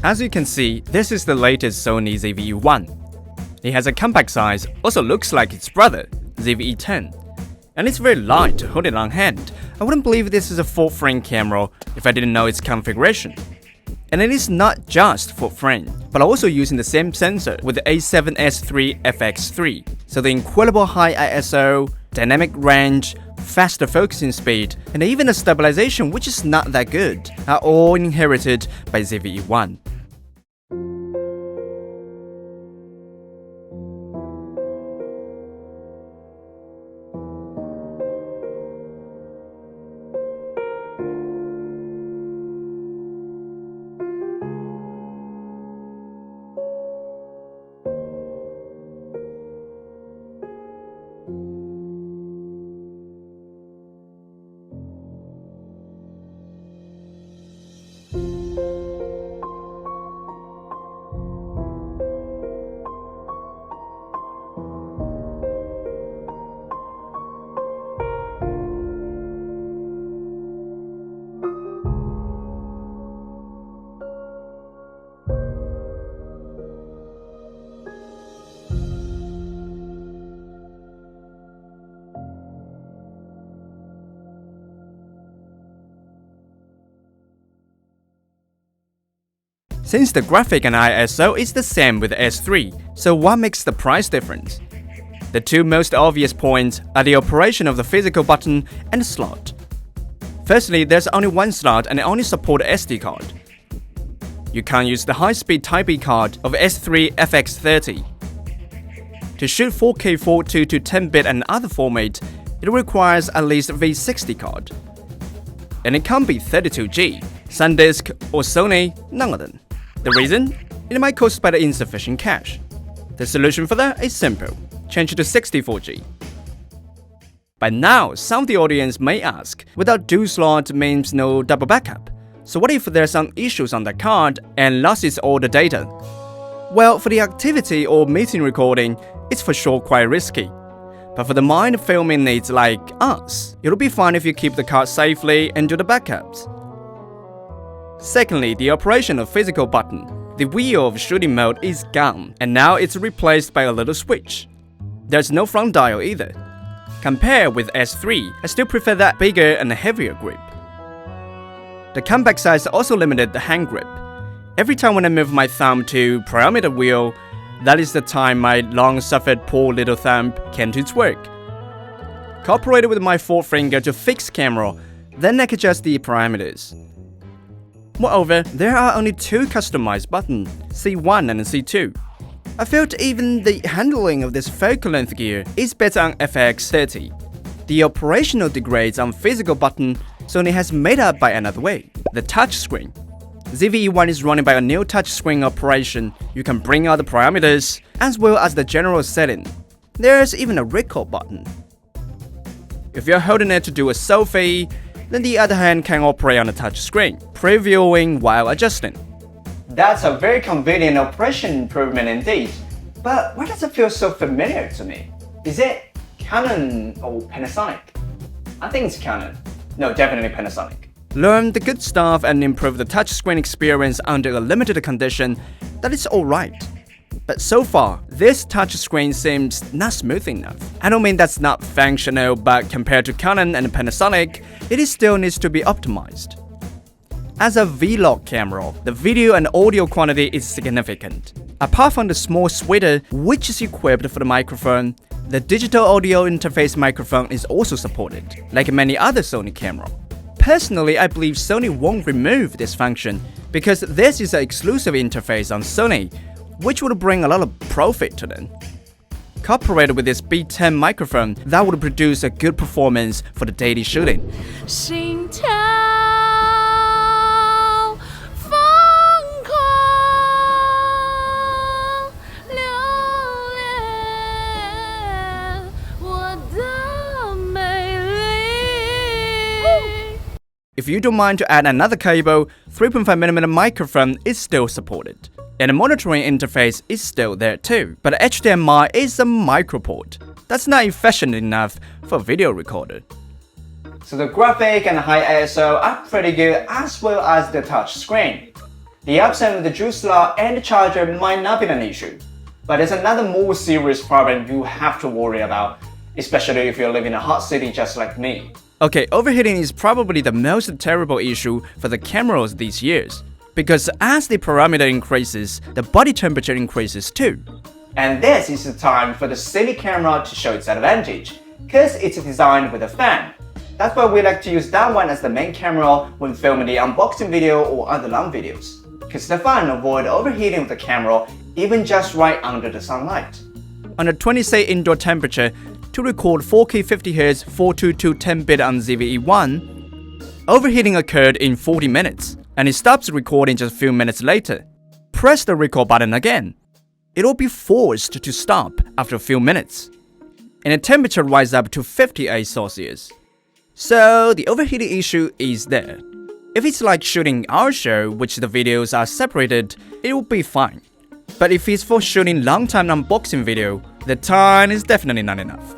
As you can see, this is the latest Sony ZV-E1. It has a compact size, also looks like its brother, ZV-E10. And it's very light to hold it on hand. I wouldn't believe this is a full-frame camera if I didn't know its configuration. And it is not just full-frame, but also using the same sensor with the A7S III FX3. So the incredible high ISO, dynamic range, faster focusing speed, and even the stabilization, which is not that good, are all inherited by ZV-E1. Since the graphic and ISO is the same with S3, so what makes the price difference? The two most obvious points are the operation of the physical button and the slot. Firstly, there's only one slot and it only supports SD card. You can't use the high-speed Type-B card of S3 FX30. To shoot 4K 42 to 10-bit and other format, it requires at least V60 card. And it can't be 32G, SanDisk or Sony, none of them. The reason? It might cost by the insufficient cash. The solution for that is simple. Change it to 64G. By now, some of the audience may ask, without dual slot means no double backup. So what if there's some issues on the card and loses all the data? Well, for the activity or meeting recording, it's for sure quite risky. But for the mind filming needs like us, it'll be fine if you keep the card safely and do the backups. Secondly, the operation of physical button. The wheel of shooting mode is gone, and now it's replaced by a little switch. There's no front dial either. Compared with S3, I still prefer that bigger and heavier grip. The compact size also limited the hand grip. Every time when I move my thumb to parameter wheel, that is the time my long-suffered poor little thumb can do its work. Cooperated with my forefinger to fix camera, then I can adjust the parameters. Moreover, there are only two customized buttons, C1 and C2. I felt even the handling of this focal length gear is better on FX30. The operational degrades on physical button Sony has made up by another way, the touchscreen. ZV-E1 is running by a new touchscreen operation. You can bring out the parameters as well as the general setting. There's even a record button. If you're holding it to do a selfie, then the other hand can operate on the touchscreen, previewing while adjusting. That's a very convenient operation improvement indeed. But why does it feel so familiar to me? Is it Canon or Panasonic? I think it's Canon. No, definitely Panasonic. Learn the good stuff and improve the touchscreen experience under a limited condition, that is alright. But so far, this touchscreen seems not smooth enough. I don't mean that's not functional, but compared to Canon and Panasonic, it still needs to be optimized. As a vlog camera, the video and audio quality is significant. Apart from the small sweater, which is equipped for the microphone, the digital audio interface microphone is also supported, like many other Sony cameras. Personally, I believe Sony won't remove this function because this is an exclusive interface on Sony, which would bring a lot of profit to them. Cooperated with this B10 microphone, that would produce a good performance for the daily shooting. If you don't mind to add another cable, 3.5mm microphone is still supported. And the monitoring interface is still there too, but HDMI is a microport. That's not efficient enough for a video recorder. So the graphic and high ISO are pretty good as well as the touch screen. The upside of the juice slot and the charger might not be an issue, but there's another more serious problem you have to worry about, especially if you live in a hot city just like me. Okay, overheating is probably the most terrible issue for the cameras these years, because as the parameter increases, the body temperature increases too. And this is the time for the Cine camera to show its advantage, because it's designed with a fan. That's why we like to use that one as the main camera when filming the unboxing video or other long videos, because the fan avoids overheating of the camera even just right under the sunlight. On a 20°C indoor temperature, to record 4K 50Hz 422 10-bit on ZVE1, overheating occurred in 40 minutes, and it stops recording just a few minutes later. Press the record button again. It'll be forced to stop after a few minutes, and the temperature rises up to 58 Celsius. So the overheating issue is there. If it's like shooting our show, which the videos are separated, it will be fine. But if it's for shooting long-time unboxing video, the time is definitely not enough.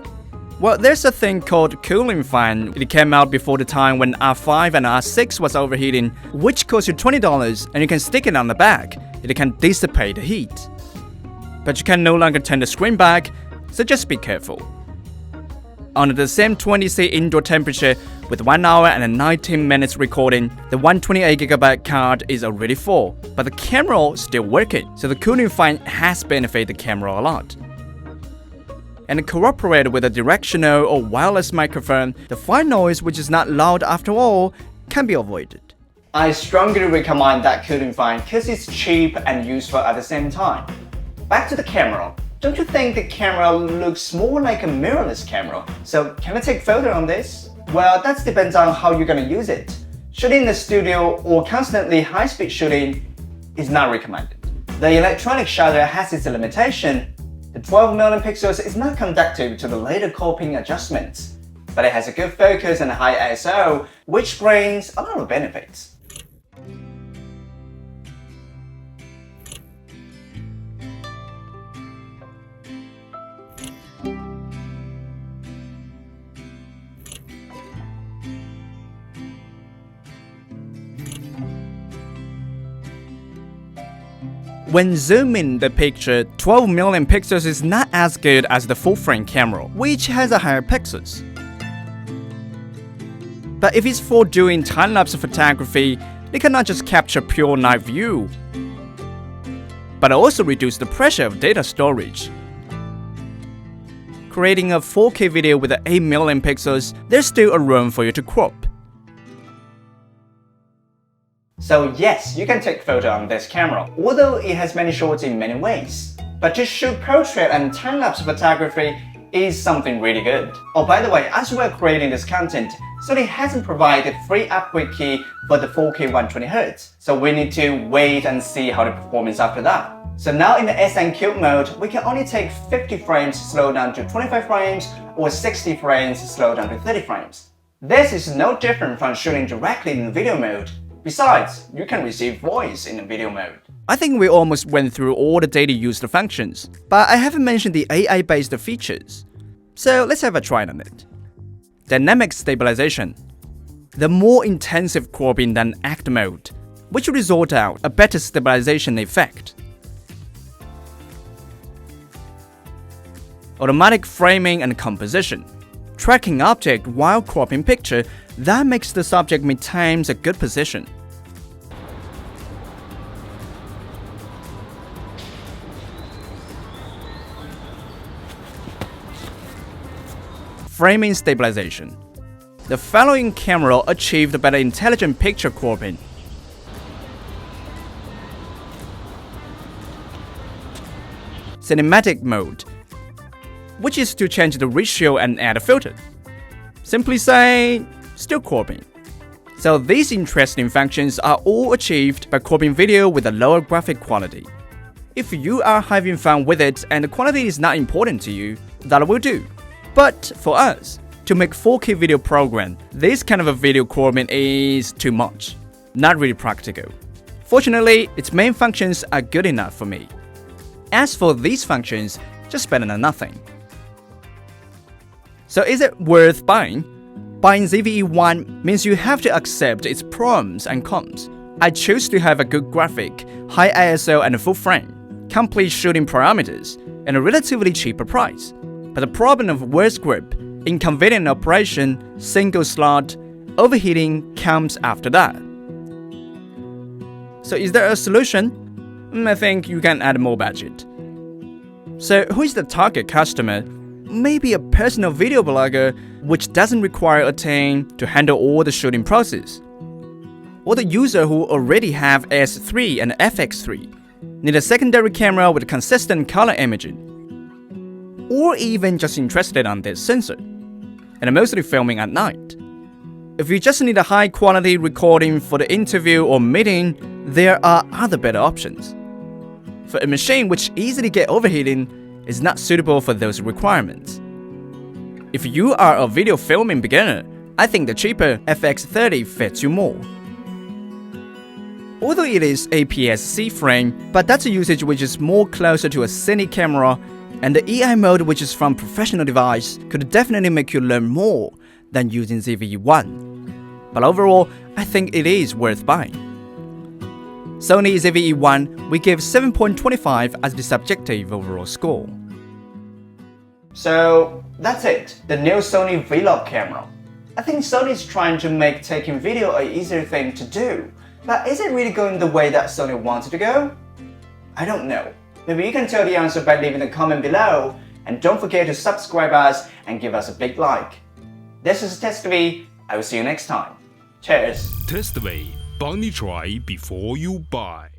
Well, there's a thing called cooling fan. It came out before the time when R5 and R6 was overheating, which costs you $20 and you can stick it on the back. It can dissipate the heat. But you can no longer turn the screen back, so just be careful. Under the same 20°C indoor temperature, with 1 hour and 19 minutes recording, the 128GB card is already full, but the camera is still working, so the cooling fan has benefited the camera a lot. And cooperated with a directional or wireless microphone, the fine noise, which is not loud after all, can be avoided. I strongly recommend that cooling fan because it's cheap and useful at the same time. Back to the camera. Don't you think the camera looks more like a mirrorless camera? So can I take photo on this? Well, that depends on how you're gonna use it. Shooting in the studio or constantly high-speed shooting is not recommended. The electronic shutter has its limitation. The 12 million pixels is not conducive to the later cropping adjustments, but it has a good focus and a high ISO, which brings a lot of benefits. When zooming the picture, 12 million pixels is not as good as the full-frame camera, which has a higher pixels. But if it's for doing time-lapse photography, it cannot just capture pure night view, but also reduce the pressure of data storage. Creating a 4K video with 8 million pixels, there's still a room for you to crop. So yes, you can take photo on this camera, although it has many shots in many ways. But to shoot portrait and time-lapse photography is something really good. Oh, by the way, as we're creating this content, Sony hasn't provided free upgrade key for the 4K 120Hz, so we need to wait and see how the performance after that. So now in the S&Q mode, we can only take 50 frames slow down to 25 frames or 60 frames slow down to 30 frames. This is no different from shooting directly in video mode. Besides, you can receive voice in the video mode. I think we almost went through all the daily used functions, but I haven't mentioned the AI-based features. So let's have a try on it. Dynamic stabilization. The more intensive cropping than act mode, which will result out a better stabilization effect. Automatic framing and composition. Tracking object while cropping picture that makes the subject maintain a good position. Framing stabilization. The following camera achieved better intelligent picture cropping. Cinematic mode, which is to change the ratio and add a filter. Simply say, still cropping. So these interesting functions are all achieved by cropping video with a lower graphic quality. If you are having fun with it and the quality is not important to you, that will do. But for us, to make 4K video program, this kind of a video cropping is too much. Not really practical. Fortunately, its main functions are good enough for me. As for these functions, just better than nothing. So is it worth buying? Buying ZVE1 means you have to accept its pros and cons. I choose to have a good graphic, high ISO and full frame, complete shooting parameters, and a relatively cheaper price. But the problem of worse grip, inconvenient operation, single slot, overheating comes after that. So is there a solution? I think you can add more budget. So who is the target customer? Maybe a personal video blogger which doesn't require a team to handle all the shooting process. Or the user who already have S3 and FX3, need a secondary camera with consistent color imaging. Or even just interested on this sensor, and mostly filming at night. If you just need a high-quality recording for the interview or meeting, there are other better options. For a machine which easily get overheating, is not suitable for those requirements. If you are a video filming beginner, I think the cheaper FX30 fits you more. Although it is APS-C frame, but that's a usage which is more closer to a cine camera, and the EI mode which is from professional device could definitely make you learn more than using ZV-E1. But overall, I think it is worth buying. Sony ZV-E1, we give 7.25 as the subjective overall score. So that's it, the new Sony Vlog camera. I think Sony is trying to make taking video an easier thing to do. But is it really going the way that Sony wants it to go? I don't know. Maybe you can tell the answer by leaving a comment below, and don't forget to subscribe us and give us a big like. This is TestV. I will see you next time. Cheers. TestV, 帮你 try before you buy.